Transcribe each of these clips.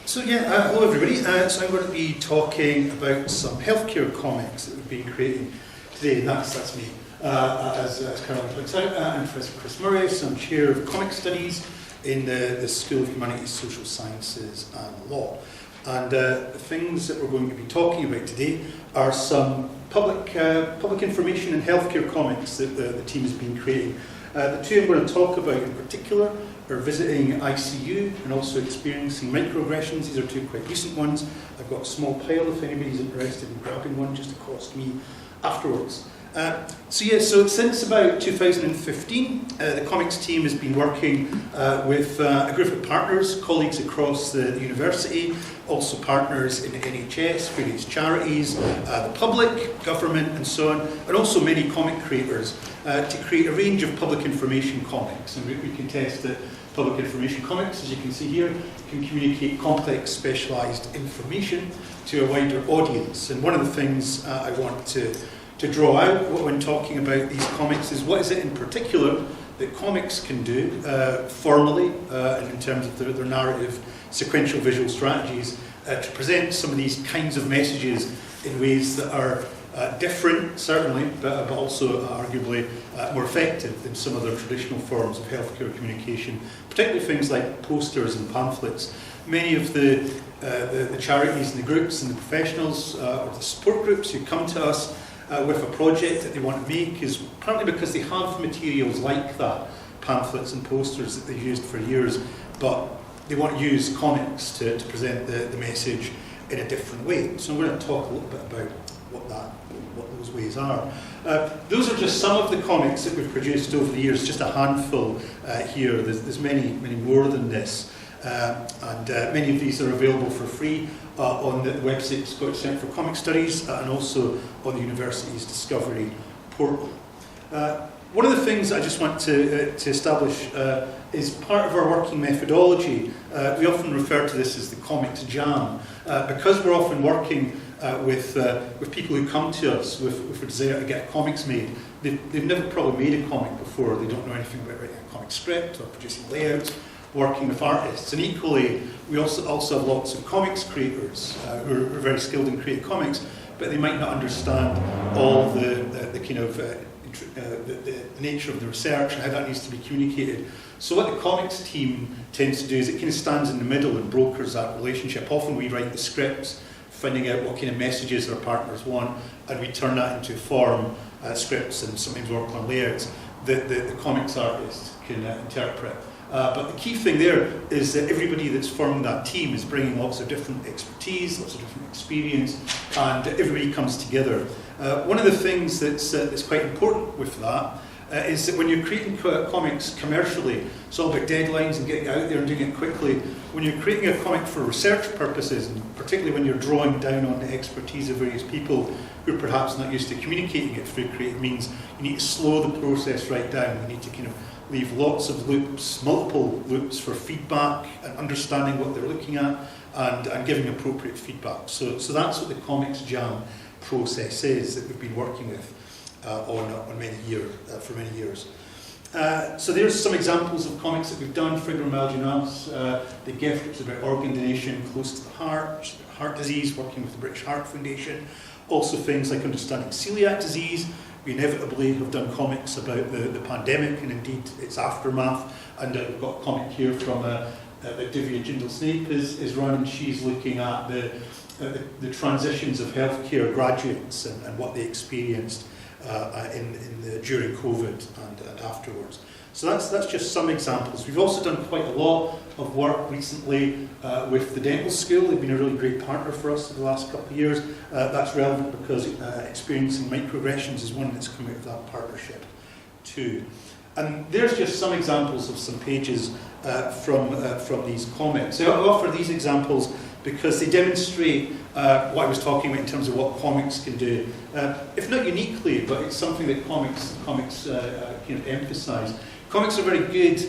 Hello everybody. So I'm going to be talking about some healthcare comics that we've been creating today, and that's me. As Caroline points out, I'm Professor Chris Murray, so I'm Chair of Comic Studies in the School of Humanities, Social Sciences and Law. And the things that we're going to be talking about today are some public information and healthcare comics that the team has been creating. The two I'm going to talk about in particular are visiting ICU and also experiencing microaggressions. These are two quite recent ones. I've got a small pile if anybody's interested in grabbing one just to cost me afterwards. So since about 2015, the comics team has been working with a group of partners, colleagues across the university, also partners in the NHS, various charities, the public, government and so on, and also many comic creators to create a range of public information comics. And we can test that public information comics, as you can see here, can communicate complex, specialised information to a wider audience. And one of the things I want to draw out when talking about these comics is what is it in particular that comics can do formally and in terms of their narrative sequential visual strategies to present some of these kinds of messages in ways that are different, certainly, but also arguably more effective than some of their traditional forms of healthcare communication, particularly things like posters and pamphlets. Many of the charities and the groups and the professionals or the support groups who come to us with a project that they want to make is partly because they have materials like that, pamphlets and posters that they've used for years, but they want to use comics to present the message in a different way. So I'm going to talk a little bit about what those ways are. Those are just some of the comics that we've produced over the years, just a handful here. There's many more than this. And many of these are available for free on the website of the Scottish Centre for Comic Studies and also on the university's Discovery portal. One of the things I just want to establish is part of our working methodology. We often refer to this as the comics jam, because we're often working with people who come to us with a desire to get comics made. They've never probably made a comic before. They don't know anything about writing a comic script or producing layouts, working with artists. And equally, we also have lots of comics creators who are very skilled in creating comics, but they might not understand all the kind of the nature of the research and how that needs to be communicated. So what the comics team tends to do is it kind of stands in the middle and brokers that relationship. Often we write the scripts, finding out what kind of messages our partners want, and we turn that into form scripts and sometimes work on layouts that the comics artist can interpret. But the key thing there is that everybody that's formed that team is bringing lots of different expertise, lots of different experience, and everybody comes together. One of the things that's quite important with that is that when you're creating comics commercially, it's all about deadlines and getting out there and doing it quickly. When you're creating a comic for research purposes, and particularly when you're drawing down on the expertise of various people who are perhaps not used to communicating it through creative means, you need to slow the process right down. You need to kind of leave lots of loops, multiple loops for feedback and understanding what they're looking at and giving appropriate feedback. So that's what the comics jam process is that we've been working with for many years. So there's some examples of comics that we've done. Fibromyalgia, The Gift, which is about organ donation close to the heart, which is about heart disease, working with the British Heart Foundation. Also things like understanding celiac disease. We inevitably have done comics about the pandemic and indeed its aftermath, and we've got a comic here from Divya Jindal-Snape is run, and she's looking at the transitions of healthcare graduates and what they experienced during COVID and afterwards. So that's just some examples. We've also done quite a lot of work recently with the dental school. They've been a really great partner for us for the last couple of years. That's relevant because experiencing microaggressions is one that's come out of that partnership too. And there's just some examples of some pages from these comics. So I offer these examples because they demonstrate what I was talking about in terms of what comics can do. If not uniquely, but it's something that comics kind of emphasise. Comics are very good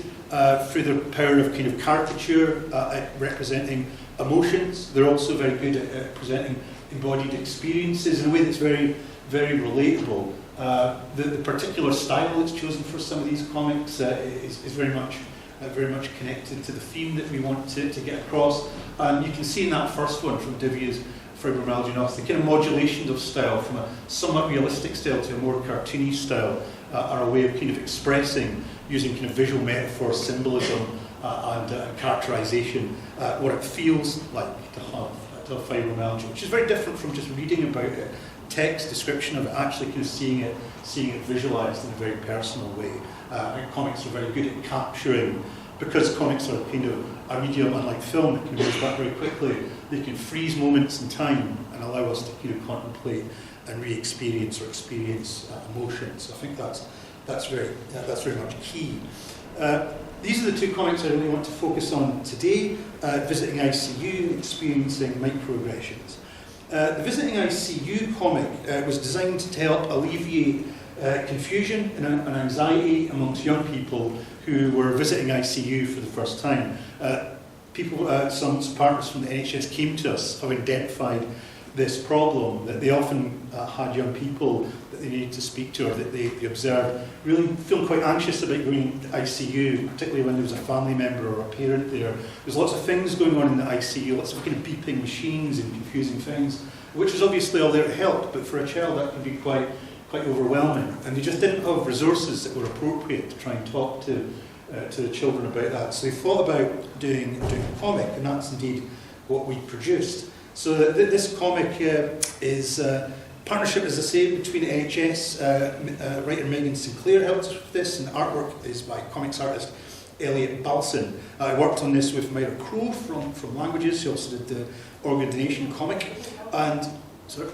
through their power of kind of caricature at representing emotions. They're also very good at presenting embodied experiences in a way that's very, very relatable. The particular style that's chosen for some of these comics is very much very much connected to the theme that we want to get across. And you can see in that first one from Divya's Fibromyalgia and Us, the kind of modulations of style from a somewhat realistic style to a more cartoony style are a way of kind of expressing, using kind of visual metaphor, symbolism and characterization, what it feels like to have fibromyalgia, which is very different from just reading about it, text description of it, actually kind of seeing it visualized in a very personal way. And comics are very good at capturing, because comics are kind of a medium unlike film that can move back very quickly. They can freeze moments in time and allow us to kind of contemplate and re-experience or experience emotions. So I think that's very much key. These are the two comics I really want to focus on today: Visiting ICU and Experiencing Microaggressions. The Visiting ICU comic was designed to help alleviate confusion and anxiety amongst young people who were visiting ICU for the first time. Some partners from the NHS came to us having identified this problem, that they often had young people that they needed to speak to, or that they observed really feeling quite anxious about going to ICU, particularly when there was a family member or a parent there. There's lots of things going on in the ICU, lots of kind of beeping machines and confusing things, which is obviously all there to help, but for a child that can be quite overwhelming. And they just didn't have resources that were appropriate to try and talk to the children about that. So they thought about doing a comic, and that's indeed what we produced. So this comic is partnership, as I say, between the NHS. Writer Megan Sinclair helped us with this, and the artwork is by comics artist Elliot Balson. I worked on this with Myra Crow from Languages. She also did the organ donation comic. And sorry.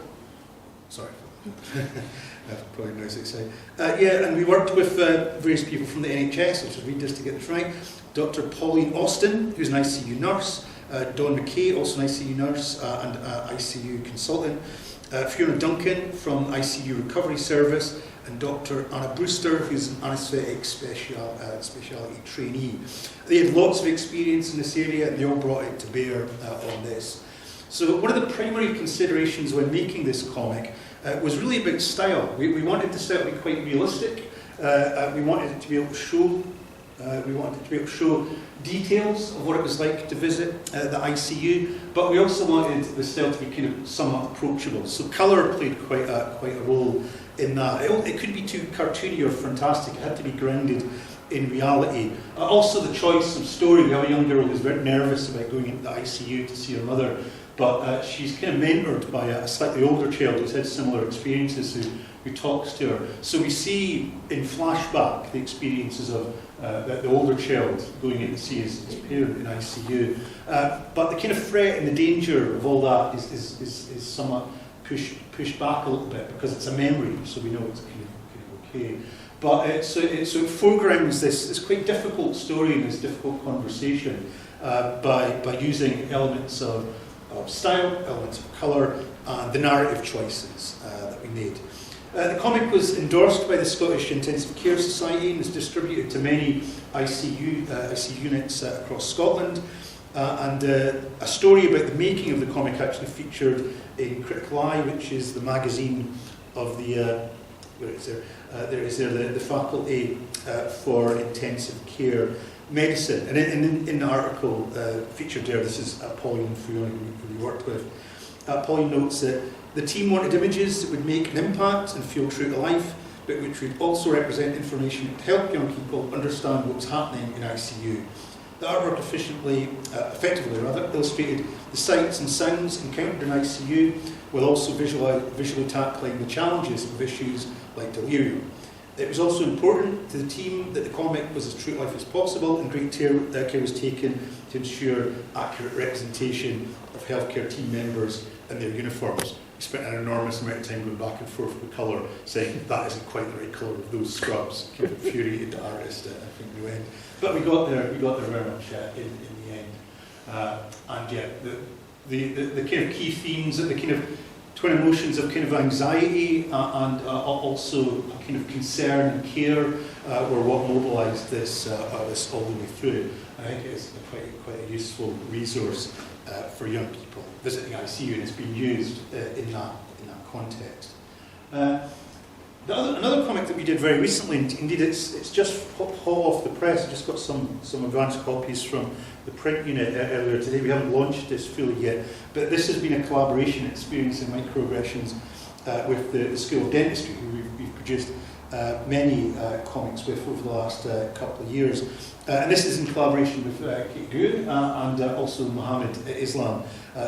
Probably nice to say. And we worked with various people from the NHS. I'll just read this to get this right. Dr. Pauline Austin, who's an ICU nurse. Dawn McKay, also an ICU nurse and ICU consultant. Fiona Duncan from ICU Recovery Service. And Dr. Anna Brewster, who's an anaesthetic specialty trainee. They had lots of experience in this area, and they all brought it to bear on this. So one of the primary considerations when making this comic was really about style. We wanted the style to be quite realistic. We wanted it to be able to show. We wanted it to be able to show details of what it was like to visit the ICU, but we also wanted the style to be kind of somewhat approachable. So colour played quite a role in that. It could be too cartoony or fantastic. It had to be grounded in reality. Also the choice of story. We have a young girl who's very nervous about going into the ICU to see her mother, but she's kind of mentored by a slightly older child who's had similar experiences who talks to her. So we see in flashback the experiences of the older child going in to see his parent in ICU. But the kind of threat and the danger of all that is somewhat pushed back a little bit, because it's a memory, so we know it's kind of okay. But so it foregrounds this quite difficult story and this difficult conversation by using elements of style, elements of colour, and the narrative choices that we made. The comic was endorsed by the Scottish Intensive Care Society and was distributed to many ICU units across Scotland. And a story about the making of the comic actually featured in Critical Eye, which is the magazine of the the Faculty for Intensive Care Medicine. And in the article featured there, this is Pauline and Fiona who we worked with. Pauline notes that the team wanted images that would make an impact and feel true to life, but which would also represent information to help young people understand what was happening in ICU. The artwork effectively illustrated the sights and sounds encountered in ICU, while also visually tackling the challenges of issues like delirium. It was also important to the team that the comic was as true to life as possible, and great care was taken to ensure accurate representation of healthcare team members and their uniforms. We spent an enormous amount of time going back and forth with colour, saying that isn't quite the right colour of those scrubs. Kind of infuriated the artist, I think, in the end. But we got there very much in the end. And yeah, the kind of key themes, the kind of twin emotions of kind of anxiety and also a kind of concern and care were what mobilised this all the way through. I think it's quite a useful resource for young people visiting ICU, and it's been used in that context. Another comic that we did very recently, indeed it's just hot off the press, I just got some advanced copies from the print unit earlier today. We haven't launched this fully yet, but this has been a collaboration experience in microaggressions with the School of Dentistry, who we've produced many comics with over the last couple of years. And this is in collaboration with Kate Good and also Mohammed Islam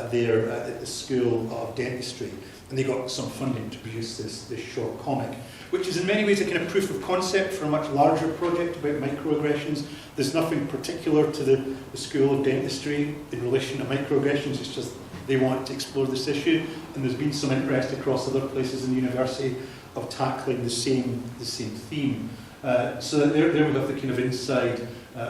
there at the School of Dentistry. And they got some funding to produce this short comic, which is in many ways a kind of proof of concept for a much larger project about microaggressions. There's nothing particular to the School of Dentistry in relation to microaggressions, it's just they want to explore this issue, and there's been some interest across other places in the university of tackling the same theme. So that there we have the kind of inside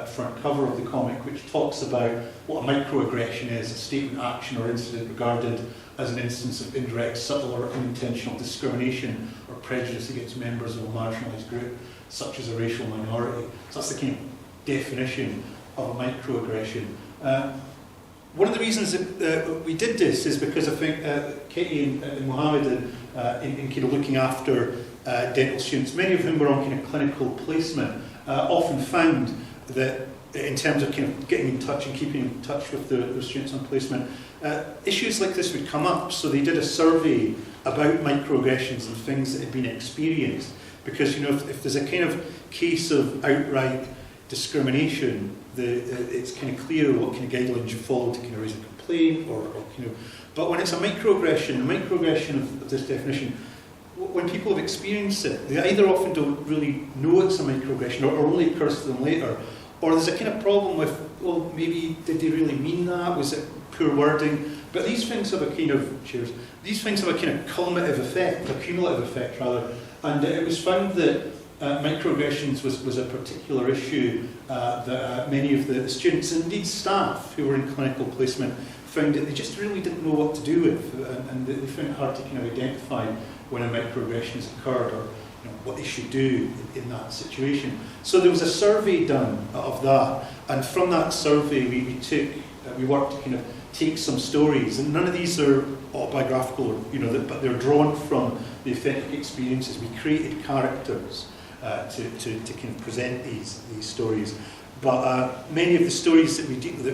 front cover of the comic, which talks about what a microaggression is, a statement, action or incident regarded as an instance of indirect, subtle or unintentional discrimination or prejudice against members of a marginalised group, such as a racial minority. So that's the kind of definition of a microaggression. One of the reasons that we did this is because I think Katie and Mohammed in kind of looking after dental students, many of whom were on kind of clinical placement, often found that in terms of kind of getting in touch and keeping in touch with their students on placement, issues like this would come up. So they did a survey about microaggressions and things that had been experienced, because if there's a kind of case of outright discrimination, it's kind of clear what kind of guidelines you follow to kind of raise a complaint or kind of. But when it's a microaggression of this definition, when people have experienced it, they either often don't really know it's a microaggression or only occurs to them later, or there's a kind of problem with, well, maybe did they really mean that? Was it poor wording? But these things have a kind of these things have a kind of cumulative effect rather, and it was found that microaggressions was a particular issue that many of the students and indeed staff who were in clinical placement found that they just really didn't know what to do with, and they found it hard to kind of identify when a microaggression has occurred or what they should do in that situation. So there was a survey done of that, and from that survey we worked to kind of take some stories, and none of these are autobiographical, but they're drawn from the authentic experiences. We created characters to kind of present these stories, but many of the stories that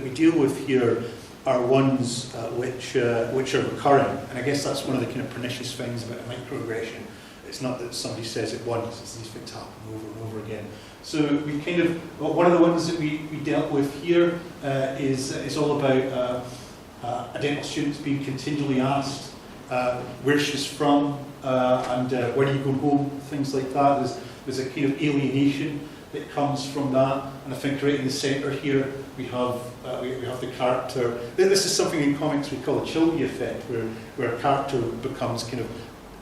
we deal with here are ones which are recurring, and I guess that's one of the kind of pernicious things about a microaggression. It's not that somebody says it once; it's these things happen over and over again. So we kind of one of the ones that we dealt with here is all about a dental student being continually asked where she's from and when are you going home, things like that. There's a kind of alienation that comes from that, and I think right in the centre here we have the character. This is something in comics we call a Chilby effect, where a character becomes kind of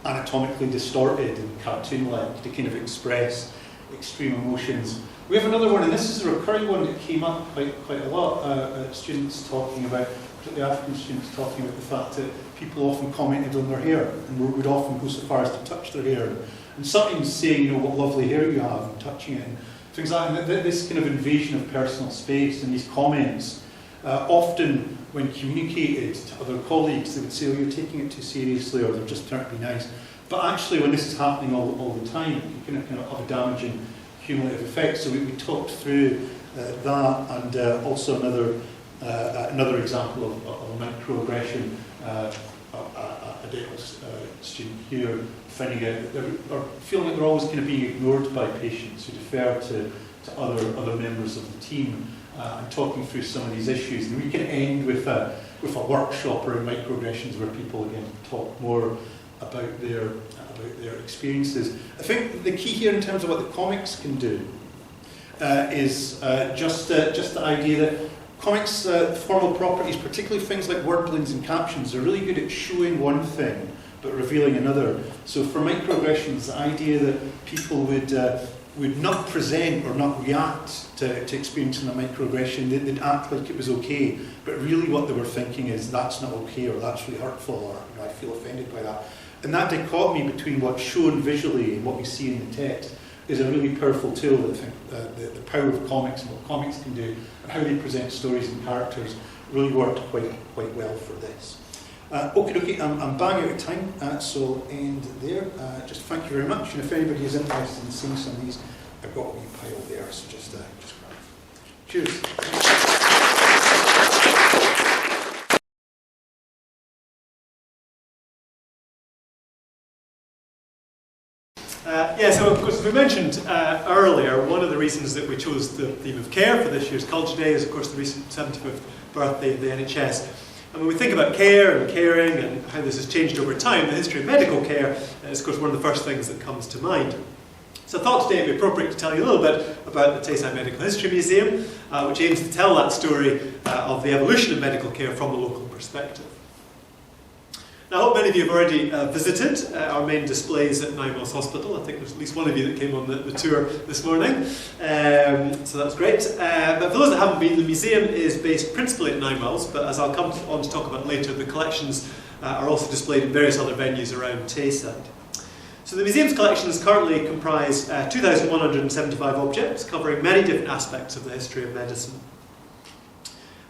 anatomically distorted and cartoon-like to kind of express extreme emotions. We have another one, and this is a recurring one that came up quite a lot. Students talking about, particularly African students, talking about the fact that people often commented on their hair and would often go so far as to touch their hair, and sometimes saying, what lovely hair you have, and touching it, and things like that. And this kind of invasion of personal space and these comments, often when communicated to other colleagues, they would say, you're taking it too seriously, or they're just trying to be nice. But actually, when this is happening all the time, it can kind of have a damaging cumulative effect. So we talked through that, and also another example of a microaggression. A dental student here finding out that or feeling that they're always kind of being ignored by patients who defer to other members of the team, and talking through some of these issues. And we can end with a workshop around microaggressions where people again talk more about their experiences. I think the key here in terms of what the comics can do is just the idea that comics, formal properties, particularly things like word balloons and captions, are really good at showing one thing but revealing another. So for microaggressions, the idea that people would not present or not react to experiencing a microaggression, they'd act like it was okay, but really what they were thinking is that's not okay, or that's really hurtful, or I feel offended by that. And that dichotomy between what's shown visually and what we see in the text is a really powerful tool. I think the power of comics and what comics can do and how they present stories and characters really worked quite well for this. Okie dokie, I'm bang out of time, so I'll end there. Just thank you very much, and if anybody is interested in seeing some of these, I've got a wee pile there, so just grab it. Cheers. So of course, as we mentioned earlier, one of the reasons that we chose the theme of care for this year's Culture Day is, of course, the recent 75th birthday of the NHS. And when we think about care and caring and how this has changed over time, the history of medical care is, of course, one of the first things that comes to mind. So I thought today it would be appropriate to tell you a little bit about the Tayside Medical History Museum, which aims to tell that story of the evolution of medical care from a local perspective. Now, I hope many of you have already visited our main displays at Nine Wells Hospital. I think there's at least one of you that came on the tour this morning, so that's great. But for those that haven't been, the museum is based principally at Nine Wells, but as I'll come on to talk about later, the collections are also displayed in various other venues around Tayside. So the museum's collections currently comprise 2,175 objects, covering many different aspects of the history of medicine.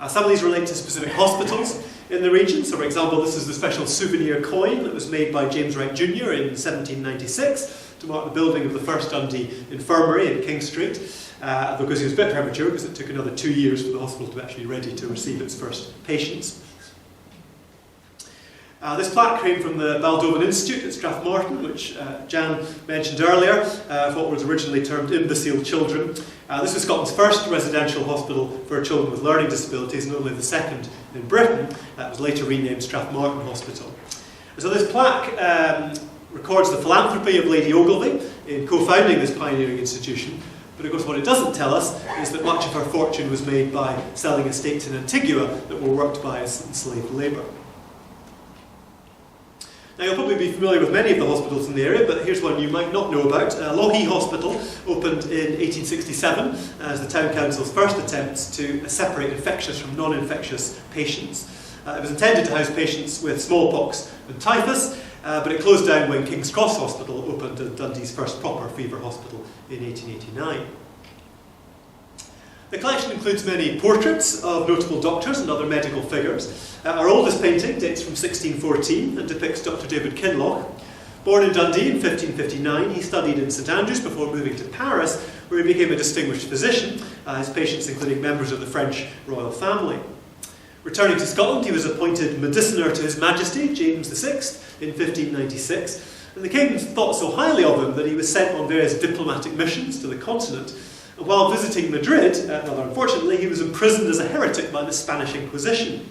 Some of these relate to specific hospitals in the region. So, for example, this is the special souvenir coin that was made by James Wright Jr. in 1796 to mark the building of the first Dundee infirmary in King Street, because he was a bit premature because it took another 2 years for the hospital to be actually ready to receive its first patients. This plaque came from the Baldovan Institute at Strathmartin, which Jan mentioned earlier, what was originally termed imbecile children. This was Scotland's first residential hospital for children with learning disabilities, and only the second in Britain. It was later renamed Strathmartin Hospital. And so this plaque records the philanthropy of Lady Ogilvy in co-founding this pioneering institution. But of course what it doesn't tell us is that much of her fortune was made by selling estates in Antigua that were worked by enslaved labour. Now, you'll probably be familiar with many of the hospitals in the area, but here's one you might not know about. Lochee Hospital opened in 1867 as the Town Council's first attempts to separate infectious from non-infectious patients. It was intended to house patients with smallpox and typhus, but it closed down when King's Cross Hospital opened as Dundee's first proper fever hospital in 1889. The collection includes many portraits of notable doctors and other medical figures. Our oldest painting dates from 1614 and depicts Dr. David Kinloch. Born in Dundee in 1559, he studied in St Andrews before moving to Paris, where he became a distinguished physician, his patients including members of the French royal family. Returning to Scotland, he was appointed Mediciner to His Majesty, James VI, in 1596, and the king thought so highly of him that he was sent on various diplomatic missions to the continent. And while visiting Madrid, rather unfortunately, he was imprisoned as a heretic by the Spanish Inquisition.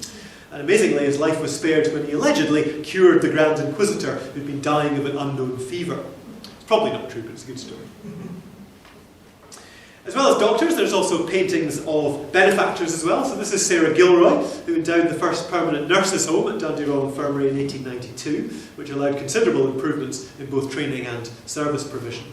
And amazingly, his life was spared when he allegedly cured the Grand Inquisitor who'd been dying of an unknown fever. It's probably not true, but it's a good story. As well as doctors, there's also paintings of benefactors as well. So this is Sarah Gilroy, who endowed the first permanent nurses' home at Dundee Royal Infirmary in 1892, which allowed considerable improvements in both training and service provision.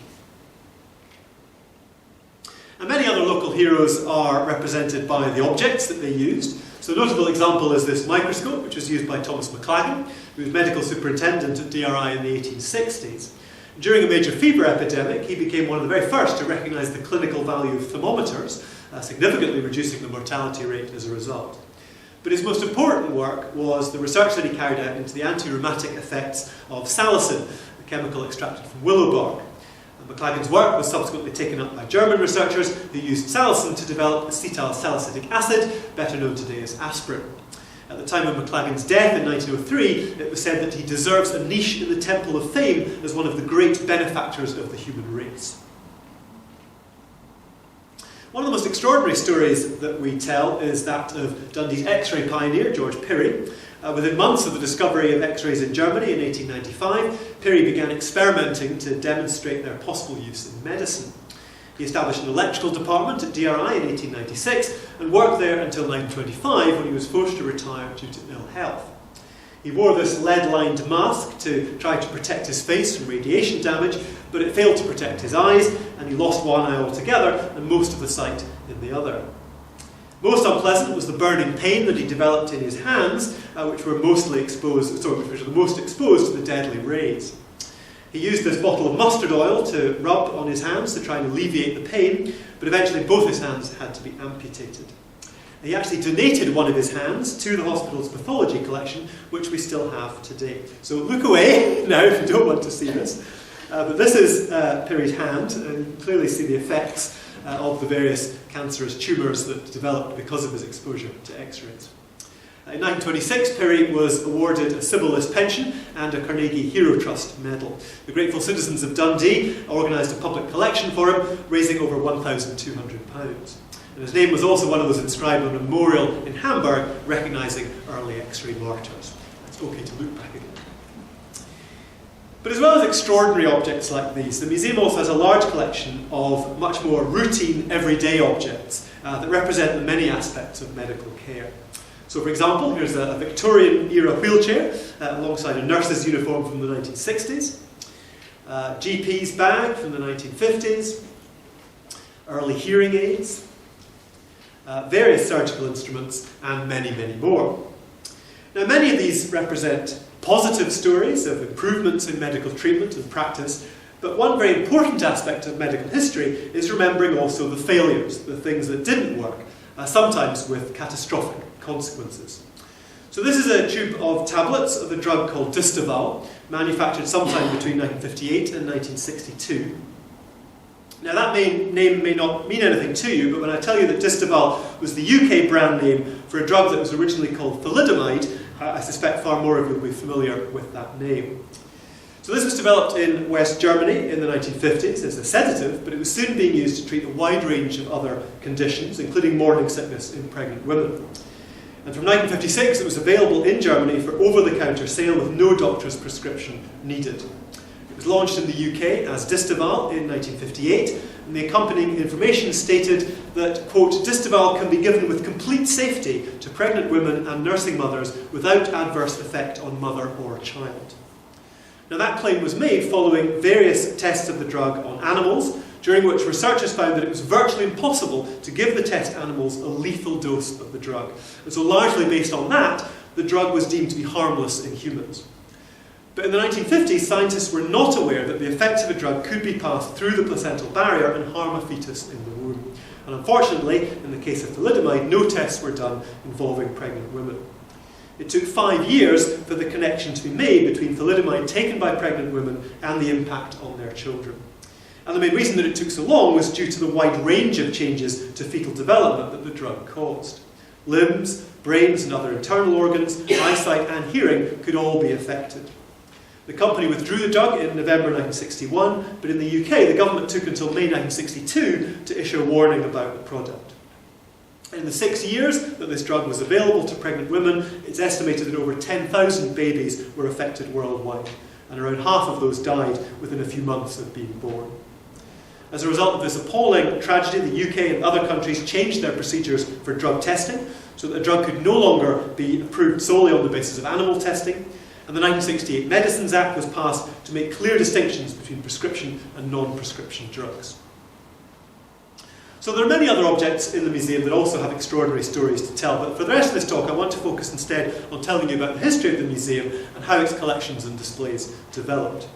And many other local heroes are represented by the objects that they used. So a notable example is this microscope, which was used by Thomas McLagan, who was medical superintendent at DRI in the 1860s. During a major fever epidemic, he became one of the very first to recognise the clinical value of thermometers, significantly reducing the mortality rate as a result. But his most important work was the research that he carried out into the anti-rheumatic effects of salicin, a chemical extracted from willow bark. McLagan's work was subsequently taken up by German researchers who used salicin to develop acetyl salicylic acid, better known today as aspirin. At the time of McLagan's death in 1903, it was said that he deserves a niche in the Temple of Fame as one of the great benefactors of the human race. One of the most extraordinary stories that we tell is that of Dundee's X-ray pioneer, George Pirrie. Within months of the discovery of X-rays in Germany in 1895, Pirrie began experimenting to demonstrate their possible use in medicine. He established an electrical department at DRI in 1896 and worked there until 1925 when he was forced to retire due to ill health. He wore this lead-lined mask to try to protect his face from radiation damage, but it failed to protect his eyes, and he lost one eye altogether and most of the sight in the other. Most unpleasant was the burning pain that he developed in his hands, which were the most exposed to the deadly rays. He used this bottle of mustard oil to rub on his hands to try and alleviate the pain, but eventually both his hands had to be amputated. He actually donated one of his hands to the hospital's pathology collection, which we still have today. So look away now if you don't want to see this. But this is Pirry's hand, and you can clearly see the effects of the various cancerous tumours that developed because of his exposure to X-rays. In 1926, Pirry was awarded a civil list pension and a Carnegie Hero Trust medal. The grateful citizens of Dundee organised a public collection for him, raising over £1,200. And his name was also one of those inscribed on a memorial in Hamburg, recognising early X-ray martyrs. It's okay to look back again. But as well as extraordinary objects like these, the museum also has a large collection of much more routine, everyday objects that represent the many aspects of medical care. So, for example, here's a Victorian-era wheelchair alongside a nurse's uniform from the 1960s, GP's bag from the 1950s, early hearing aids, various surgical instruments, and many, many more. Now, many of these represent positive stories of improvements in medical treatment and practice, but one very important aspect of medical history is remembering also the failures, the things that didn't work, sometimes with catastrophic consequences. So this is a tube of tablets of a drug called Distaval, manufactured sometime between 1958 and 1962. Now that name may not mean anything to you, but when I tell you that Distaval was the UK brand name for a drug that was originally called thalidomide, I suspect far more of you will be familiar with that name. So this was developed in West Germany in the 1950s as a sedative, but it was soon being used to treat a wide range of other conditions, including morning sickness in pregnant women. And from 1956 it was available in Germany for over-the-counter sale with no doctor's prescription needed. It was launched in the UK as Distaval in 1958, and the accompanying information stated that, quote, Distaval can be given with complete safety to pregnant women and nursing mothers without adverse effect on mother or child. Now that claim was made following various tests of the drug on animals, during which researchers found that it was virtually impossible to give the test animals a lethal dose of the drug. And so largely based on that, the drug was deemed to be harmless in humans. But in the 1950s, scientists were not aware that the effects of a drug could be passed through the placental barrier and harm a fetus in the womb. And unfortunately, in the case of thalidomide, no tests were done involving pregnant women. It took 5 years for the connection to be made between thalidomide taken by pregnant women and the impact on their children. And the main reason that it took so long was due to the wide range of changes to fetal development that the drug caused. Limbs, brains and other internal organs, eyesight and hearing could all be affected. The company withdrew the drug in November 1961, but in the UK the government took until May 1962 to issue a warning about the product. In the 6 years that this drug was available to pregnant women, it's estimated that over 10,000 babies were affected worldwide, and around half of those died within a few months of being born. As a result of this appalling tragedy, the UK and other countries changed their procedures for drug testing, so that the drug could no longer be approved solely on the basis of animal testing, and the 1968 Medicines Act was passed to make clear distinctions between prescription and non-prescription drugs. So there are many other objects in the museum that also have extraordinary stories to tell, but for the rest of this talk I want to focus instead on telling you about the history of the museum and how its collections and displays developed.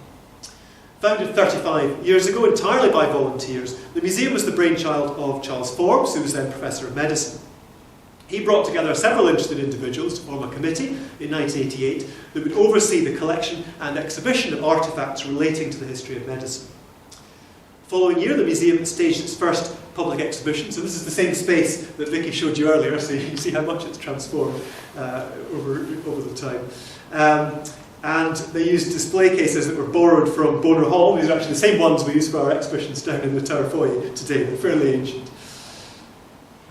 Founded 35 years ago entirely by volunteers, the museum was the brainchild of Charles Forbes, who was then Professor of Medicine. He brought together several interested individuals to form a committee in 1988 that would oversee the collection and exhibition of artefacts relating to the history of medicine. The following year, the museum staged its first public exhibition. So this is the same space that Vicky showed you earlier, so you can see how much it's transformed over the time. And they used display cases that were borrowed from Bonar Hall. These are actually the same ones we use for our exhibitions down in the Tower Foyer today. They're fairly ancient.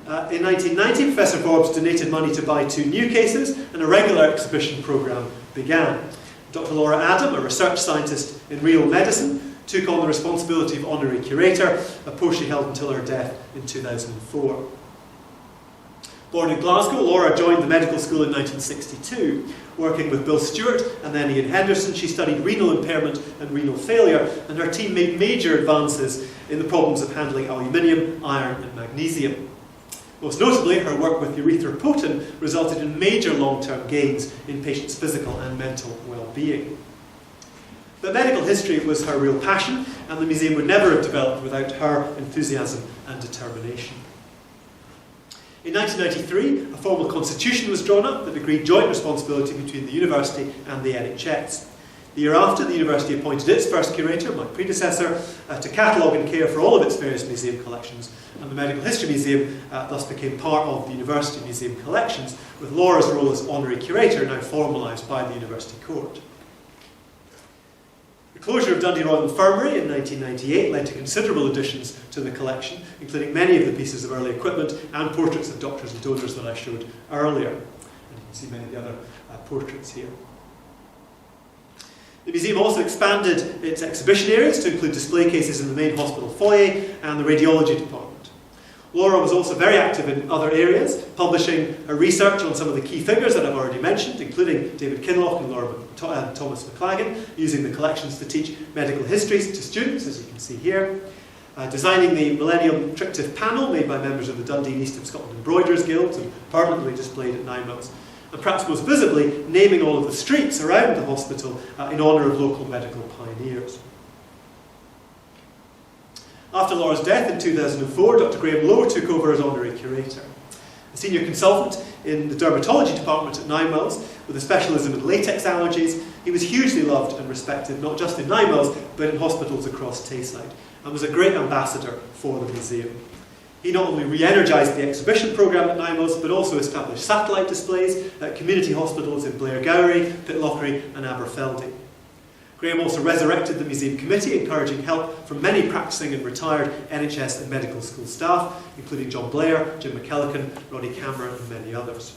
In 1990, Professor Forbes donated money to buy 2 new cases, and a regular exhibition programme began. Dr. Laura Adam, a research scientist in renal medicine, took on the responsibility of honorary curator, a post she held until her death in 2004. Born in Glasgow, Laura joined the medical school in 1962. Working with Bill Stewart and then Ian Henderson, she studied renal impairment and renal failure, and her team made major advances in the problems of handling aluminium, iron and magnesium. Most notably, her work with erythropoietin resulted in major long-term gains in patients' physical and mental well-being. But medical history was her real passion, and the museum would never have developed without her enthusiasm and determination. In 1993, a formal constitution was drawn up that agreed joint responsibility between the university and the NHS. The year after, the university appointed its first curator, my predecessor, to catalogue and care for all of its various museum collections, and the Medical History Museum thus became part of the University Museum collections, with Laura's role as honorary curator now formalised by the University Court. The closure of Dundee Royal Infirmary in 1998 led to considerable additions to the collection, including many of the pieces of early equipment and portraits of doctors and donors that I showed earlier. And you can see many of the other portraits here. The museum also expanded its exhibition areas to include display cases in the main hospital foyer and the radiology department. Laura was also very active in other areas, publishing her research on some of the key figures that I've already mentioned, including David Kinloch and Thomas McLagan, using the collections to teach medical histories to students, as you can see here. Designing the Millennium Trictive panel made by members of the Dundee and East of Scotland Embroiderers Guild and permanently displayed at 9 Mills. And perhaps most visibly, naming all of the streets around the hospital in honour of local medical pioneers. After Laura's death in 2004, Dr. Graham Lowe took over as honorary curator. A senior consultant in the dermatology department at 9 Mills, with a specialism in latex allergies, he was hugely loved and respected, not just in 9 Mills, but in hospitals across Tayside, and was a great ambassador for the museum. He not only re-energised the exhibition programme at 9 Mills, but also established satellite displays at community hospitals in Blairgowrie, Pitlochry and Aberfeldy. Graham also resurrected the museum committee, encouraging help from many practising and retired NHS and medical school staff, including John Blair, Jim McKellican, Roddy Cameron and many others.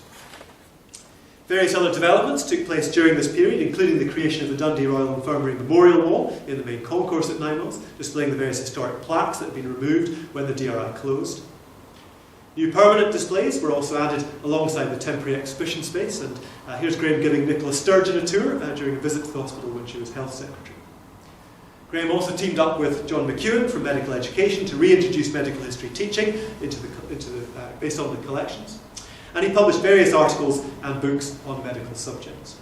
Various other developments took place during this period, including the creation of the Dundee Royal Infirmary Memorial Wall in the main concourse at 9 Mills, displaying the various historic plaques that had been removed when the DRI closed. New permanent displays were also added alongside the temporary exhibition space, and here's Graham giving Nicola Sturgeon a tour during a visit to the hospital when she was health secretary. Graham also teamed up with John McEwen from Medical Education to reintroduce medical history teaching based on the collections, and he published various articles and books on medical subjects.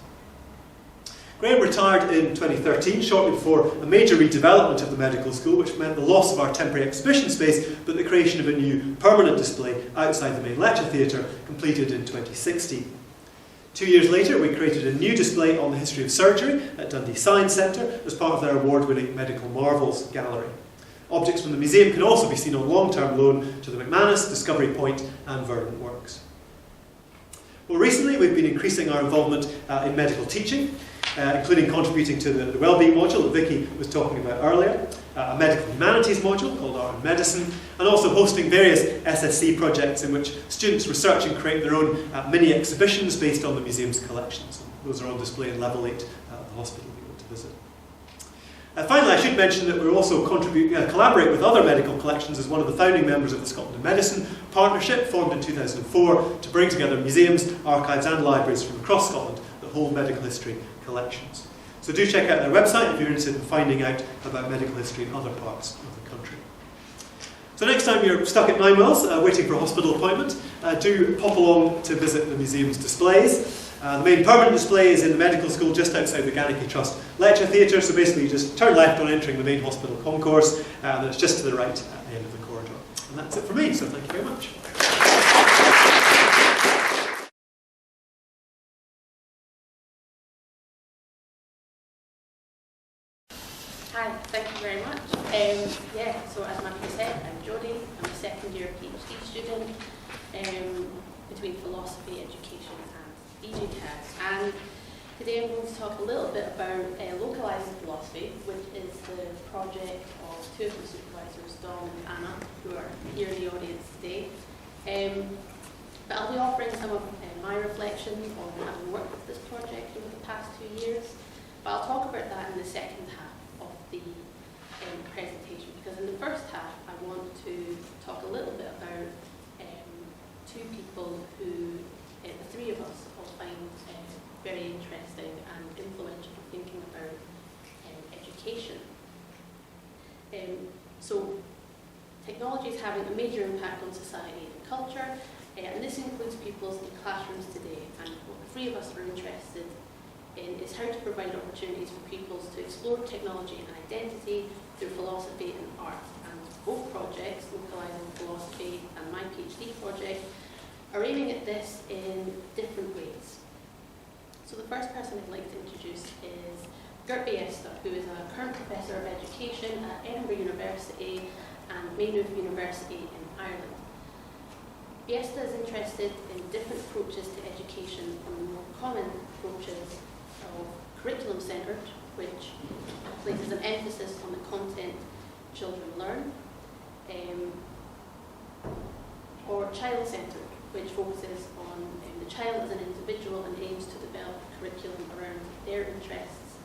Graham retired in 2013, shortly before a major redevelopment of the medical school, which meant the loss of our temporary exhibition space, but the creation of a new permanent display outside the main lecture theatre, completed in 2016. 2 years later, we created a new display on the history of surgery at Dundee Science Centre as part of their award-winning Medical Marvels gallery. Objects from the museum can also be seen on long-term loan to the McManus, Discovery Point and Verdant Works. More recently, we've been increasing our involvement in medical teaching, including contributing to the wellbeing module that Vicky was talking about earlier, a medical humanities module called Art and Medicine, and also hosting various SSC projects in which students research and create their own mini exhibitions based on the museum's collections. Those are on display in Level 8 at the hospital we went to visit. Finally, I should mention that we also collaborate with other medical collections as one of the founding members of the Scotland of Medicine Partnership, formed in 2004 to bring together museums, archives and libraries from across Scotland that hold medical history collections. So do check out their website if you're interested in finding out about medical history in other parts of the country. So next time you're stuck at 9 Mills waiting for a hospital appointment, do pop along to visit the museum's displays. The main permanent display is in the medical school just outside the Garnicki Trust Lecture Theatre, so basically you just turn left on entering the main hospital concourse, and it's just to the right at the end of the corridor. And that's it for me, so thank you very much. Hi, thank you very much. So as Matthew said, I'm Jodie. I'm a second year PhD student between philosophy, education and EduCAD. And today I'm going to talk a little bit about localising philosophy, which is the project of two of my supervisors, Dom and Anna, who are here in the audience today. But I'll be offering some of my reflections on having worked with this project over the past 2 years. But I'll talk about that in the second half of the presentation, because in the first half I want to talk a little bit about two people who the three of us all find very interesting and influential in thinking about education. So technology is having a major impact on society and culture, and this includes pupils in classrooms today. And what the three of us are interested in is how to provide opportunities for pupils to explore technology and identity through philosophy and art. And both projects, Localising Philosophy and my PhD project, are aiming at this in different ways. So the first person I'd like to introduce is Gert Biesta, who is a current Professor of Education at Edinburgh University and Maynooth University in Ireland. Biesta is interested in different approaches to education from the more common approaches of curriculum-centred, which places an emphasis on the content children learn, or child-centred, which focuses on the child as an individual and aims to develop a curriculum around their interests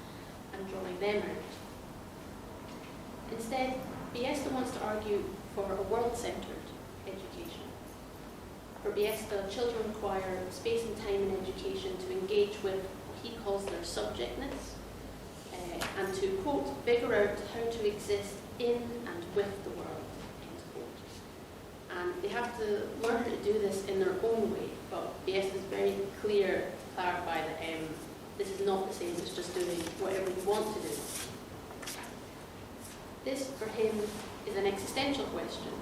and drawing them out. Instead, Biesta wants to argue for a world-centred education. For Biesta, children require space and time in education to engage with what he calls their subjectness, and to, quote, figure out how to exist in and with the world, end quote. And they have to learn how to do this in their own way, but Biesta is very clear to clarify that this is not the same as just doing whatever you want to do. This, for him, is an existential question.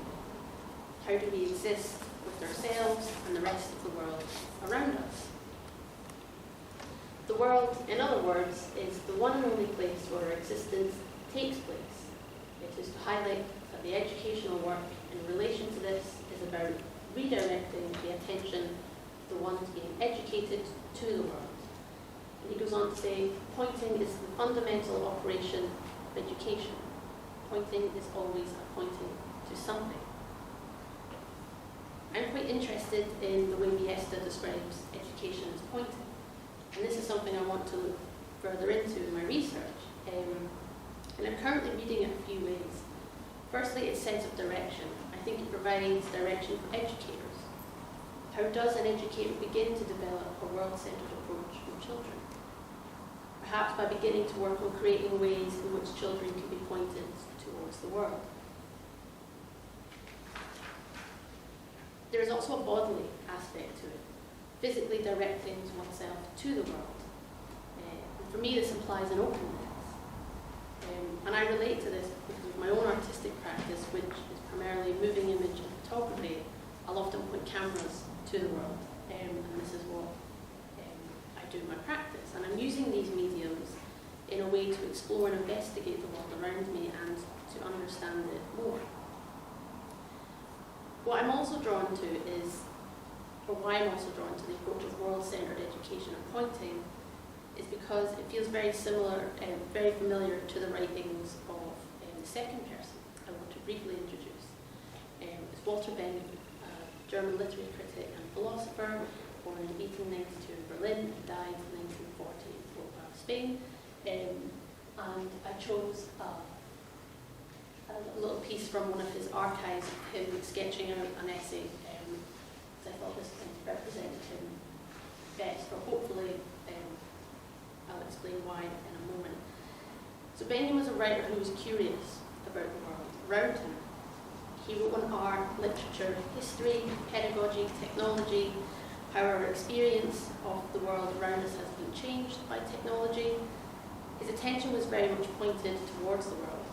How do we exist with ourselves and the rest of the world around us? The world, in other words, is the one and only place where our existence takes place. It is to highlight that the educational work in relation to this is about redirecting the attention of the ones being educated to the world. And he goes on to say, pointing is the fundamental operation of education. Pointing is always a pointing to something. I'm quite interested in the way Biesta describes education as pointing. And this is something I want to look further into in my research. And I'm currently reading it a few ways. Firstly, its sense of direction. I think it provides direction for educators. How does an educator begin to develop a world-centred approach with children? Perhaps by beginning to work on creating ways in which children can be pointed towards the world. There is also a bodily aspect to it, physically directing oneself to the world. And for me, this implies an openness. And I relate to this because of my own artistic practice, which is primarily moving image and photography. I'll often point cameras to the world, and this is what I do in my practice. And I'm using these mediums in a way to explore and investigate the world around me and to understand it more. What I'm also drawn to is, or why I'm also drawn to the approach of world-centred education and pointing, is because it feels very similar and very familiar to the writings of the second person I want to briefly introduce. It's Walter Benjamin, a German literary critic and philosopher, born in 1892 in Berlin, died in 1940 in Spain. And I chose a little piece from one of his archives of him sketching out an essay, because I thought this kind of represented him best, or hopefully I'll explain why in a moment. So Benjamin was a writer who was curious about the world around him. He wrote on art, literature, history, pedagogy, technology, how our experience of the world around us has been changed by technology. His attention was very much pointed towards the world.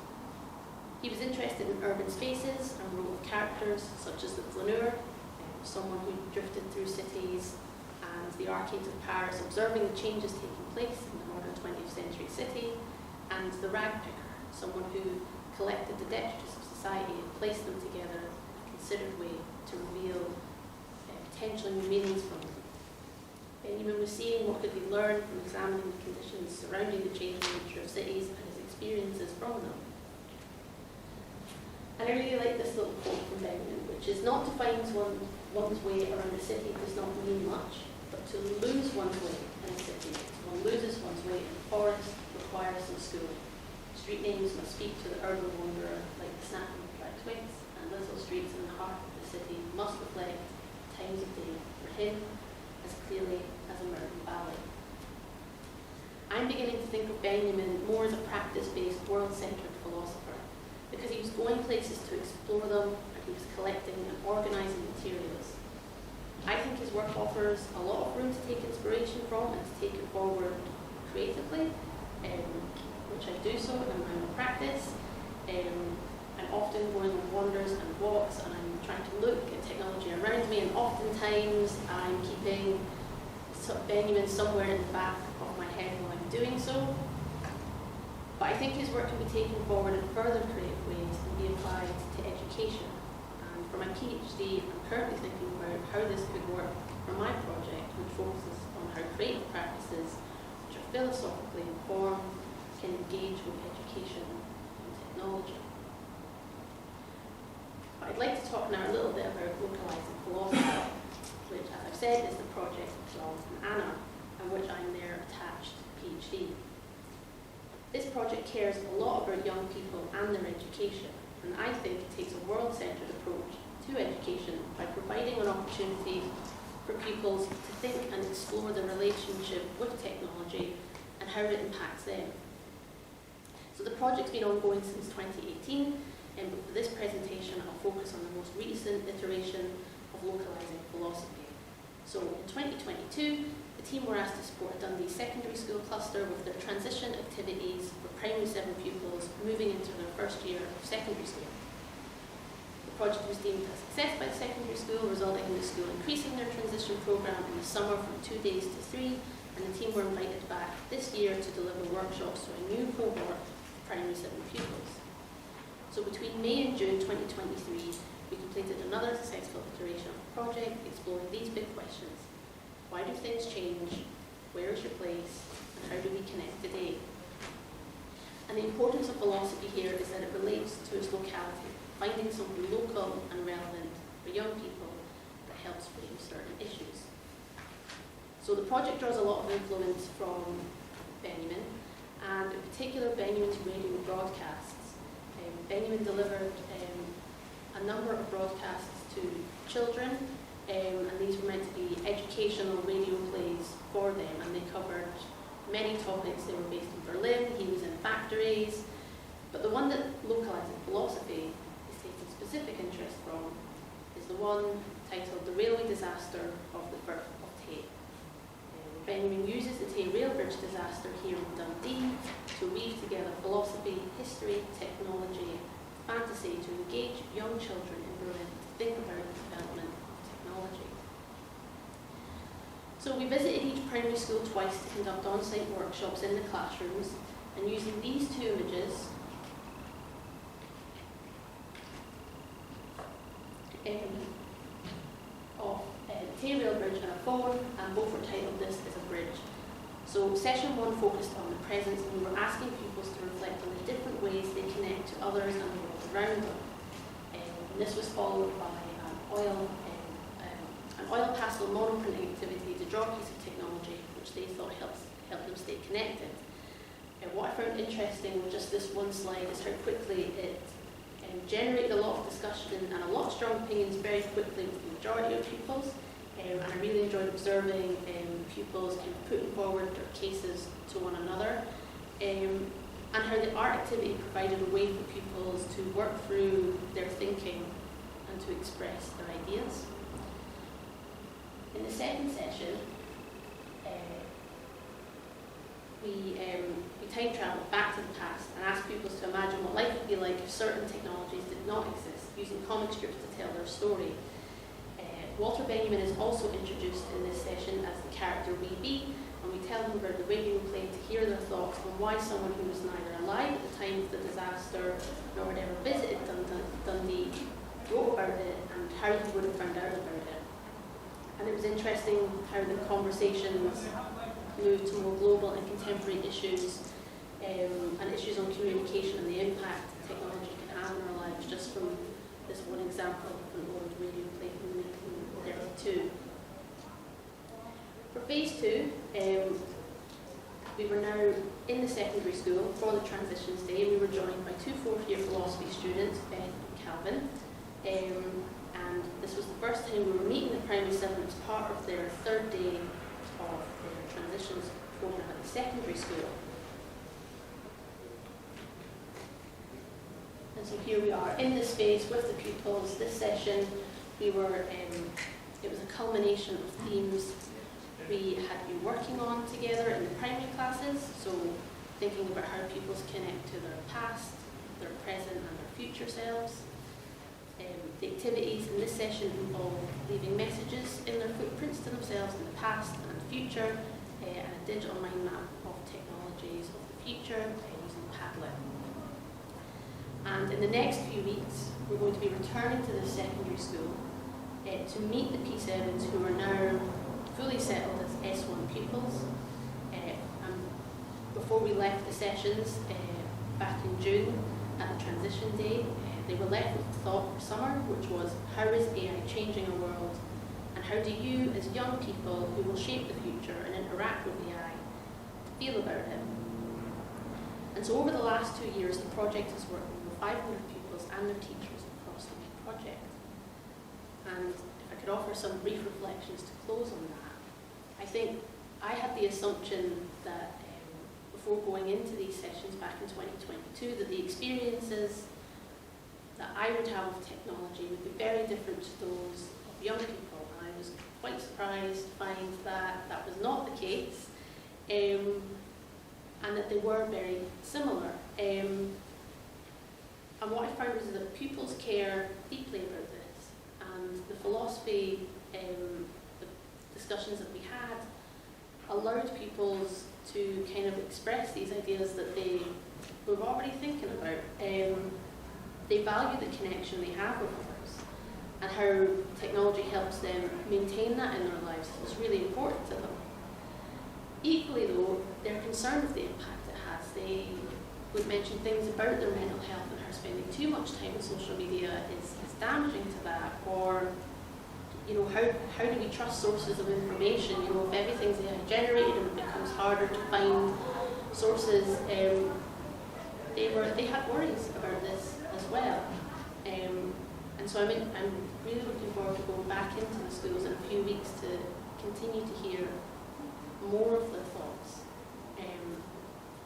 He was interested in urban spaces and wrote of characters such as the flaneur, someone who drifted through cities, and the arcades of Paris, observing the changes taking place in the modern 20th century city, and the ragpicker, someone who collected the detritus of society and placed them together in a considered way to reveal potential new meanings from them. Benjamin was seeing what could be learned from examining the conditions surrounding the changing nature of cities and his experiences from them. And I really like this little quote from Benjamin, which is, not to find one's way around a city does not mean much, but to lose one's way in a city. One loses one's way in the forest requires some schooling. Street names must speak to the urban wanderer like the snapping of dry twigs, and little streets in the heart of the city must reflect times of day for him as clearly as a mountain valley. I'm beginning to think of Benjamin more as a practice-based, world-centred philosopher, because he was going places to explore them, and he was collecting and organising materials. I think his work offers a lot of room to take inspiration from and to take it forward creatively, which I do so in my own practice. I'm often going on wanders and walks, and I'm trying to look at technology around behind me, and oftentimes I'm keeping Benjamin somewhere in the back of my head while I'm doing so. But I think his work can be taken forward in further creative ways and be applied to education. And for my PhD, I'm currently thinking about how this could work for my project, which focuses on how creative practices, which are philosophically informed, can engage with education and technology. But I'd like to talk now a little bit about localising philosophy, which, as I've said, is the project of John and Anna, and which I'm their attached PhD. This project cares a lot about young people and their education, and I think it takes a world-centred approach to education by providing an opportunity for pupils to think and explore the relationship with technology and how it impacts them. So the project's been ongoing since 2018, and for this presentation I'll focus on the most recent iteration of localising philosophy. So in 2022, the team were asked to support a Dundee secondary school cluster with their transition activities for primary 7 pupils moving into their first year of secondary school. The project was deemed a success by the secondary school, resulting in the school increasing their transition programme in the summer from 2 days to 3, and the team were invited back this year to deliver workshops to a new cohort of primary 7 pupils. So between May and June 2023, we completed another successful iteration of the project, exploring these big questions. Why do things change? Where is your place? And how do we connect today? And the importance of philosophy here is that it relates to its locality, finding something local and relevant for young people that helps frame certain issues. So the project draws a lot of influence from Benjamin, and in particular Benjamin's radio broadcasts. Benjamin delivered a number of broadcasts to children, and these were meant to be educational radio plays for them, and they covered many topics. They were based in Berlin, he was in factories, but the one that localising philosophy is taking specific interest from is the one titled The Railway Disaster of the Birth of Tay. Benjamin uses the Tay Rail Bridge disaster here in Dundee to weave together philosophy, history, technology, fantasy to engage young children in Berlin to think about the development of technology. So we visited each primary school twice to conduct on-site workshops in the classrooms, and using these 2 images of Tay Rail Bridge and a phone, and both were titled This is a Bridge. So session 1 focused on the present, and we were asking pupils to reflect on the different ways they connect to others and the world around them. And this was followed by an oil pastel monoprinting activity to draw a piece of technology which they thought helped them stay connected. And what I found interesting with just this one slide is how quickly it generated a lot of discussion and a lot of strong opinions very quickly with the majority of pupils. And I really enjoyed observing pupils kind of putting forward their cases to one another, and how the art activity provided a way for pupils to work through their thinking and to express their ideas. In the second session, we time travelled back to the past and asked pupils to imagine what life would be like if certain technologies did not exist, using comic strips to tell their story. Walter Benjamin is also introduced in this session as the character WB, and we tell them about the radio play to hear their thoughts on why someone who was neither alive at the time of the disaster nor had ever visited Dundee wrote about it and how he would have found out about it. And it was interesting how the conversations moved to more global and contemporary issues, and issues on communication and the impact technology can have in our lives, just from this one example of an old radio play from 1932. For phase 2, we were now in the secondary school for the transitions day, and we were joined by 2 fourth-year philosophy students, Ben and Calvin. And this was the first time we were meeting the primary 7 as part of their 3rd day of their transitions program at the secondary school. And so here we are in this space with the pupils. This session, we were, it was a culmination of themes we had been working on together in the primary classes. So thinking about how pupils connect to their past, their present and their future selves. The activities in this session involved the leaving messages in their footprints to themselves in the past and the future, and a digital mind map of technologies of the future using Padlet. And in the next few weeks, we're going to be returning to the secondary school to meet the P7s who are now fully settled as S1 pupils. And before we left the sessions back in June at the transition day, they were left with the thought for summer, which was, how is AI changing our world? And how do you, as young people who will shape the future and interact with AI, feel about it? And so over the last 2 years, the project has worked with over 500 pupils and their teachers across the project. And if I could offer some brief reflections to close on that, I think I had the assumption that before going into these sessions back in 2022, that the experiences that I would have of technology would be very different to those of young people. And I was quite surprised to find that that was not the case, and that they were very similar. And what I found was that pupils care deeply about this, and the philosophy, the discussions that we had, allowed pupils to kind of express these ideas that they were already thinking about. They value the connection they have with others, and how technology helps them maintain that in their lives is really important to them. Equally though, they're concerned with the impact it has. They would mention things about their mental health and how spending too much time on social media is damaging to that, or how do we trust sources of information? If everything's AI generated and it becomes harder to find sources, they had worries about this as well. And so I'm really looking forward to going back into the schools in a few weeks to continue to hear more of their thoughts.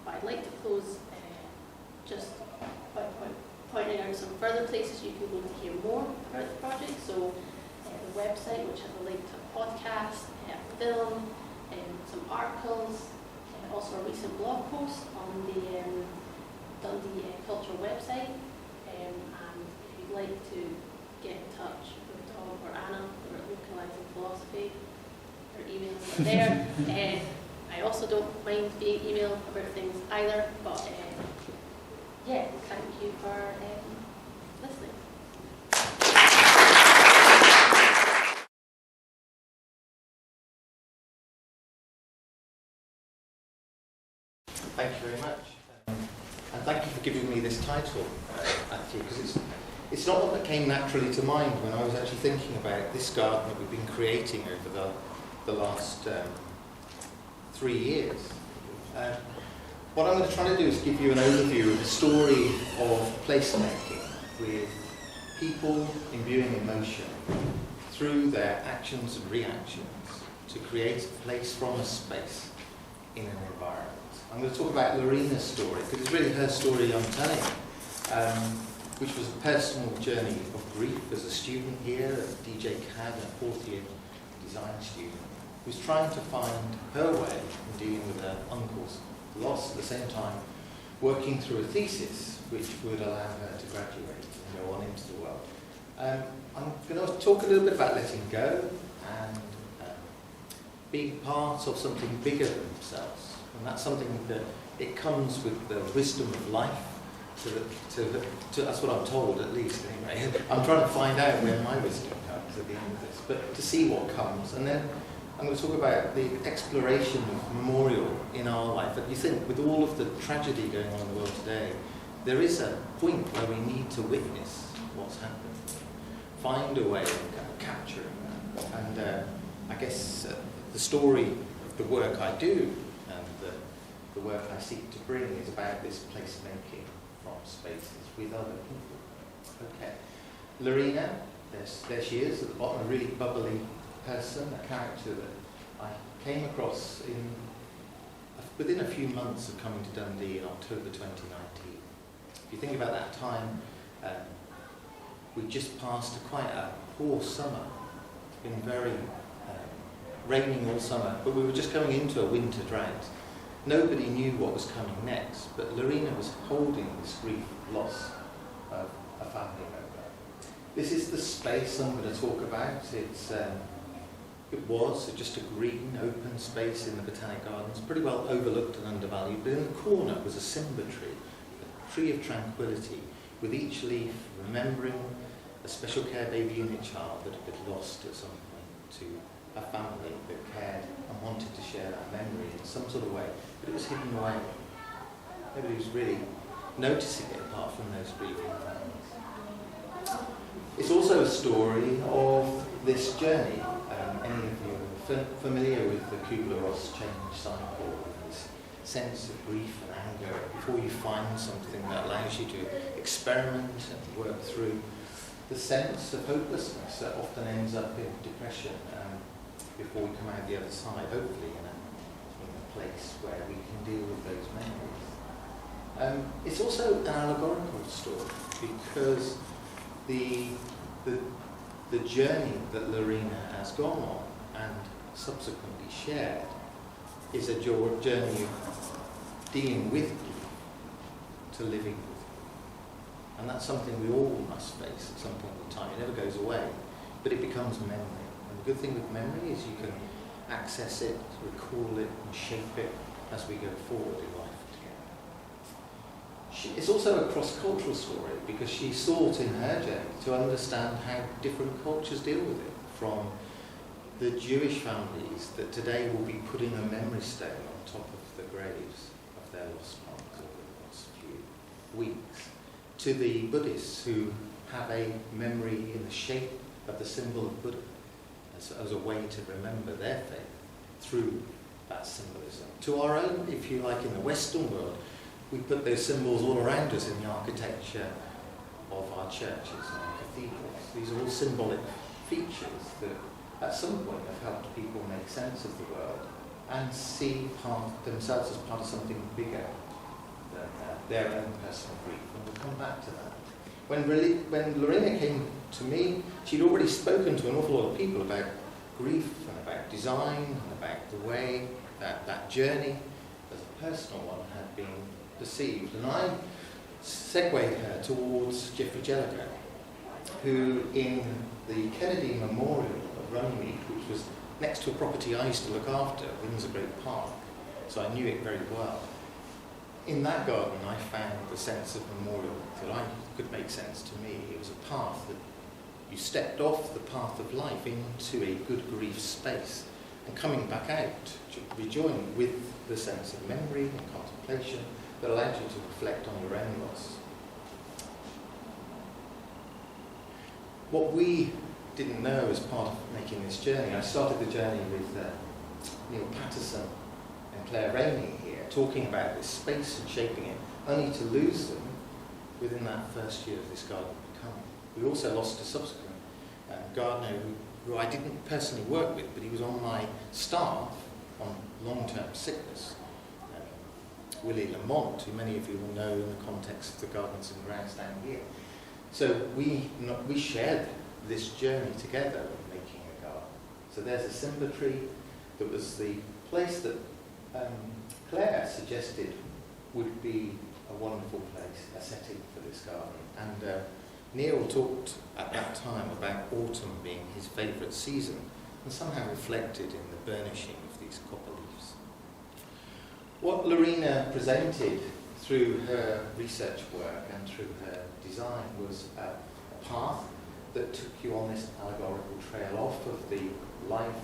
But I'd like to close just by pointing out some further places you can go to hear more about the project. So the website, which has a link to a podcast, a film, some articles, also a recent blog post on the Dundee Culture website. And if you'd like to get in touch with Tom or Anna, who are at Localising Philosophy, their emails are there. I also don't mind being emailed about things either, but thank you for listening. Thank you very much. And thank you for giving me this title, actually, because it's not one that came naturally to mind when I was actually thinking about this garden that we've been creating over the last 3 years. What I'm going to try to do is give you an overview of the story of placemaking with people imbuing emotion through their actions and reactions to create a place from a space in an environment. I'm going to talk about Lorena's story, because it's really her story I'm telling, which was a personal journey of grief as a student here at DJ CAD, a fourth year design student, who's trying to find her way in dealing with her uncle's loss, at the same time working through a thesis which would allow her to graduate and go on into the world. I'm going to talk a little bit about letting go and being part of something bigger than themselves. And that's something that it comes with the wisdom of life. That's what I'm told, at least, anyway. I'm trying to find out where my wisdom comes at the end of this, but to see what comes. And then I'm going to talk about the exploration of memorial in our life. And you think, with all of the tragedy going on in the world today, there is a point where we need to witness what's happened, find a way of capturing that. And I guess the story of the work I do and the work I seek to bring is about this placemaking from spaces with other people. Okay. Lorena, there she is at the bottom, a really bubbly person, a character that I came across within a few months of coming to Dundee in October 2019. If you think about that time, we just passed quite a poor summer. It's been very raining all summer, but we were just going into a winter drought. Nobody knew what was coming next, but Lorena was holding this grief loss of a family member. This is the space I'm going to talk about. It was just a green, open space in the Botanic Gardens, pretty well overlooked and undervalued, but in the corner was a symmetry, a tree of tranquility, with each leaf remembering a special care baby unit child that had been lost at some point to a family that cared and wanted to share that memory in some sort of way, but it was hidden away. Nobody was really noticing it apart from those grieving families. It's also a story of this journey. Any of you are familiar with the Kubler-Ross change cycle, this sense of grief and anger before you find something that allows you to experiment and work through the sense of hopelessness that often ends up in depression before we come out the other side, hopefully in a place where we can deal with those memories. It's also an allegorical story because the journey that Lorena has gone on and subsequently shared is a journey of dealing with grief to living with it. And that's something we all must face at some point in time. It never goes away, but it becomes memory. And the good thing with memory is you can access it, recall it, and shape it as we go forward in life together. It's also a cross-cultural story because she sought in her journey to understand how different cultures deal with it, from the Jewish families that today will be putting a memory stone on top of the graves of their lost ones over the last few weeks, to the Buddhists who have a memory in the shape of the symbol of Buddha as a way to remember their faith through that symbolism. To our own, if you like, in the Western world, we put those symbols all around us in the architecture of our churches and our cathedrals. These are all symbolic features that at some point have helped people make sense of the world and see themselves as part of something bigger than their own personal grief. And we'll come back to that. When Lorena came to me, she'd already spoken to an awful lot of people about grief and about design and about the way that journey as a personal one had been perceived. And I segued her towards Geoffrey Jellicoe, who in the Kennedy Memorial of Runnymede, which was next to a property I used to look after, Windsor Great Park, so I knew it very well. In that garden I found the sense of memorial that I could make sense to me. It was a path that you stepped off the path of life into a good grief space and coming back out to rejoin with the sense of memory and contemplation that allowed you to reflect on your own loss. What we didn't know as part of making this journey, I started the journey with Neil Patterson and Claire Rainey here, talking about this space and shaping it, only to lose them within that first year of this garden becoming. We also lost a subsequent gardener who I didn't personally work with, but he was on my staff on long-term sickness. Willie Lamont, who many of you will know in the context of the gardens and grounds down here. So we shared this journey together of making a garden. So there's a symmetry that was the place that Claire suggested would be a wonderful place, a setting for this garden. And Neil talked at that time about autumn being his favourite season and somehow reflected in the burnishing of these copper leaves. What Lorena presented through her research work and through her design was a path that took you on this allegorical trail off of the life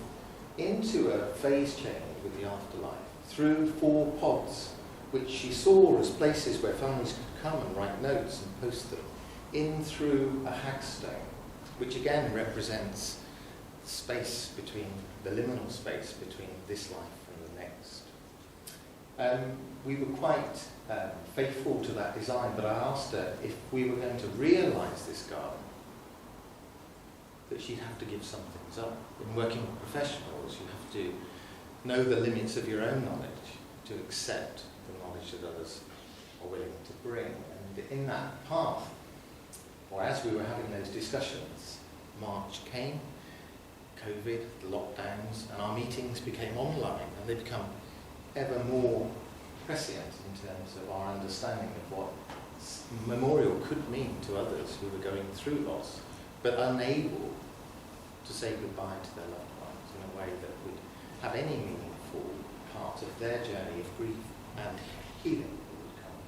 into a phase change with the afterlife through 4 pods, which she saw as places where families could come and write notes and post them, in through a hagstone, which again represents the space between, the liminal space between this life and the next. We were quite faithful to that design, but I asked her if we were going to realise this garden, that she'd have to give some things up. In working with professionals, you have to know the limits of your own knowledge to accept the knowledge that others are willing to bring. And in that path, or as we were having those discussions, March came, COVID, the lockdowns, and our meetings became online, and they become ever more prescient in terms of our understanding of what memorial could mean to others who were going through loss, but unable to say goodbye to their loved ones in a way that would have any meaningful part of their journey of grief and healing that would come.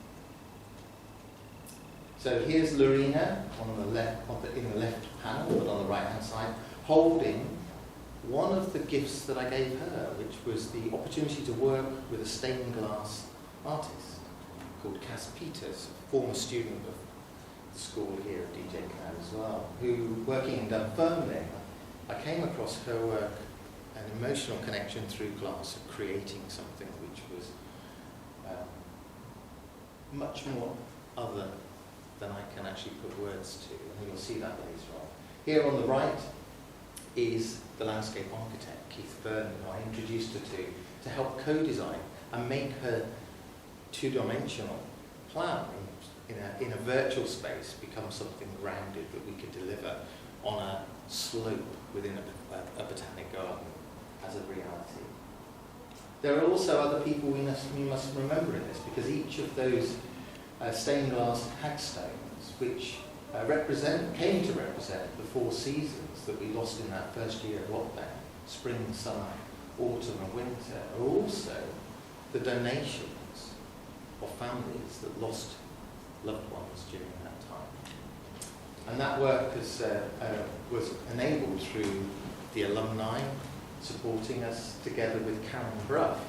So here's Lorena on the left, in the left panel, but on the right-hand side, holding one of the gifts that I gave her, which was the opportunity to work with a stained glass artist called Cass Peters, a former student of the school here at DJ Cloud as well, who, working in Dunfermline, I came across her work, an emotional connection through glass of creating something which was much more other than I can actually put words to, and you'll see that later on. Here on the right is the landscape architect, Keith Vernon, who I introduced her to help co-design and make her two-dimensional plan in a virtual space become something grounded that we could deliver on a slope within a botanic garden as a reality. There are also other people we must remember in this, because each of those stained glass hagstones, which came to represent the 4 seasons that we lost in that first year of lockdown, spring, summer, autumn and winter, are also the donations of families that lost loved ones during that time. And that work was enabled through the alumni supporting us, together with Karen Bruff.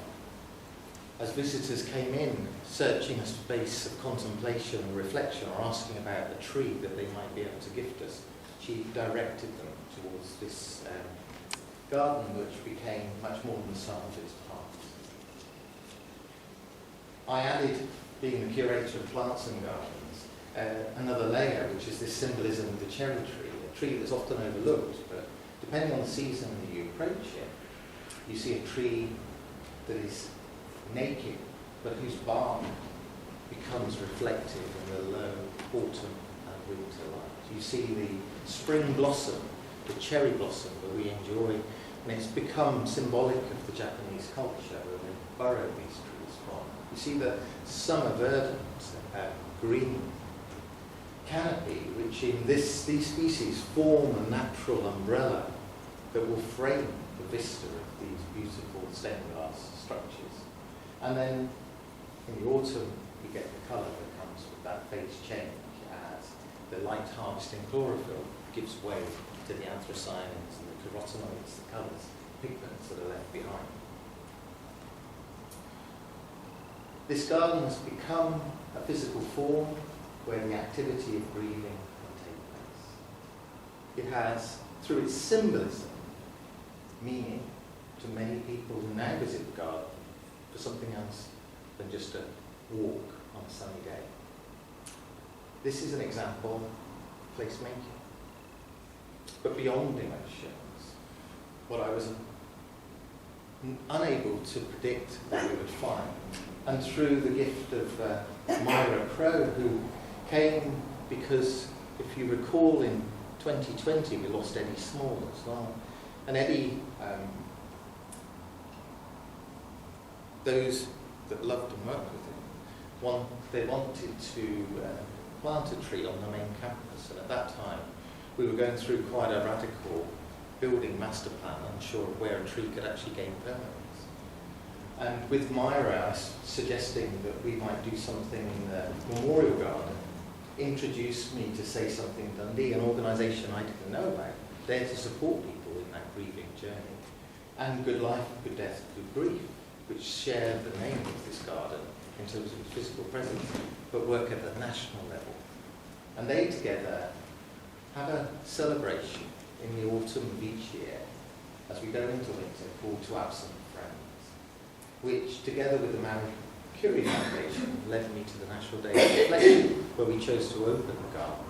As visitors came in, searching a space of contemplation and reflection, or asking about a tree that they might be able to gift us, she directed them towards this garden, which became much more than the sum of its parts. I added, being the curator of plants and gardens, another layer, which is this symbolism of the cherry tree, a tree that's often overlooked, but depending on the season that you approach it, you see a tree that is naked, but whose bark becomes reflective in the low autumn and winter light. You see the spring blossom, the cherry blossom that we enjoy, and it's become symbolic of the Japanese culture where they burrow these trees from. You see the summer verdant, green canopy, which in these species form a natural umbrella that will frame the vista of these beautiful stained glass structures. And then in the autumn, you get the colour that comes with that phase change as the light harvesting chlorophyll gives way to the anthocyanins and the carotenoids, the colours, pigments that are left behind. This garden has become a physical form where the activity of grieving can take place. It has, through its symbolism, meaning to many people who now visit the garden for something else than just a walk on a sunny day. This is an example of placemaking. But beyond emotions, what I was unable to predict that we would find, and through the gift of Myra Crow, who came because, if you recall, in 2020 we lost Eddie Small as well. And Eddie, those that loved and worked with him, they wanted to plant a tree on the main campus, and at that time we were going through quite a radical building master plan, unsure of where a tree could actually gain permanence. And with Myra suggesting that we might do something in the Memorial Garden, introduced me to Say Something Dundee, an organisation I didn't know about, there to support people in that grieving journey. And Good Life, Good Death, Good Grief, which share the name of this garden in terms of its physical presence, but work at the national level. And they together have a celebration in the autumn of each year, as we go into winter, called To Absent Friends, which, together with the Marie Curie Foundation, led me to the National Day of Reflection, where we chose to open the garden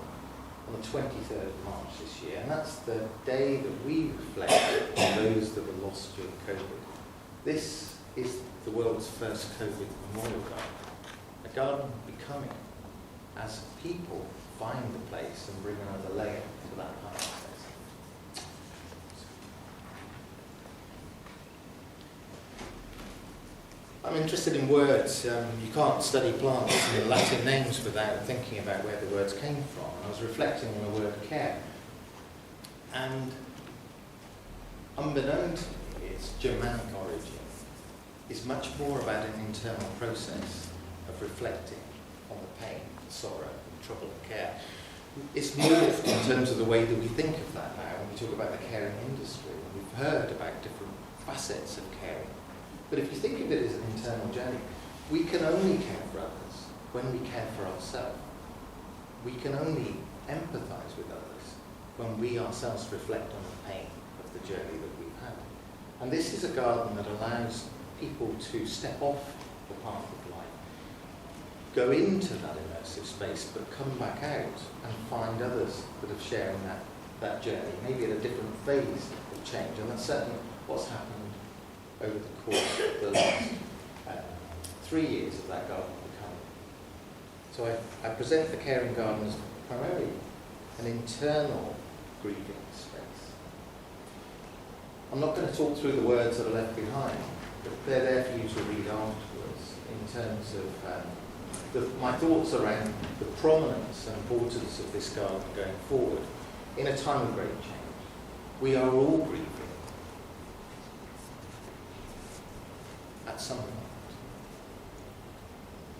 on the 23rd of March this year. And that's the day that we reflect on those that were lost during COVID. This is the world's first COVID memorial garden. A garden becoming, as people find the place and bring another layer to that part of it. I'm interested in words. You can't study plants and Latin names without thinking about where the words came from. I was reflecting on the word care. And unbeknownst to me, its Germanic origin is much more about an internal process of reflecting on the pain, sorrow, and trouble and care. It's morphed in terms of the way that we think of that now when we talk about the caring industry. We've heard about different facets of caring. But if you think of it as an internal journey, we can only care for others when we care for ourselves. We can only empathise with others when we ourselves reflect on the pain of the journey that we've had. And this is a garden that allows people to step off the path of life, go into that immersive space, but come back out and find others that are sharing that journey, maybe at a different phase of change. And that's certainly what's happened over the course of the last 3 years of that garden becoming. So I present the caring garden as primarily an internal grieving space. I'm not going to talk through the words that are left behind, but they're there for you to read afterwards in terms of my thoughts around the prominence and importance of this garden going forward in a time of great change. We are all grieving at some point.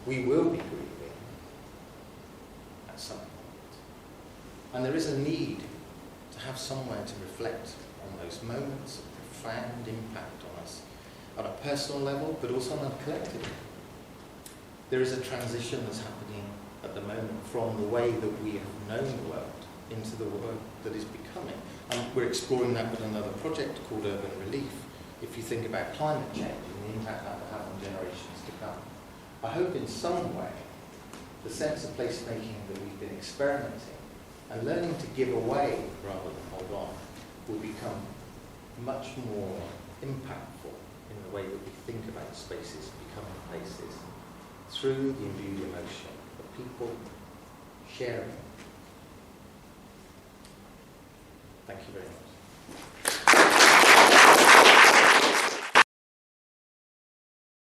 We will be grieving at some point. And there is a need to have somewhere to reflect on those moments of profound impact on us on a personal level, but also on a collective level. There is a transition that's happening at the moment from the way that we have known the world into the world that is becoming. And we're exploring that with another project called Urban Relief. If you think about climate change and the impact that will have on generations to come, I hope in some way the sense of placemaking that we've been experimenting and learning to give away rather than hold on will become much more impactful in the way that we think about spaces becoming places through the imbued emotion of people sharing. Thank you very much.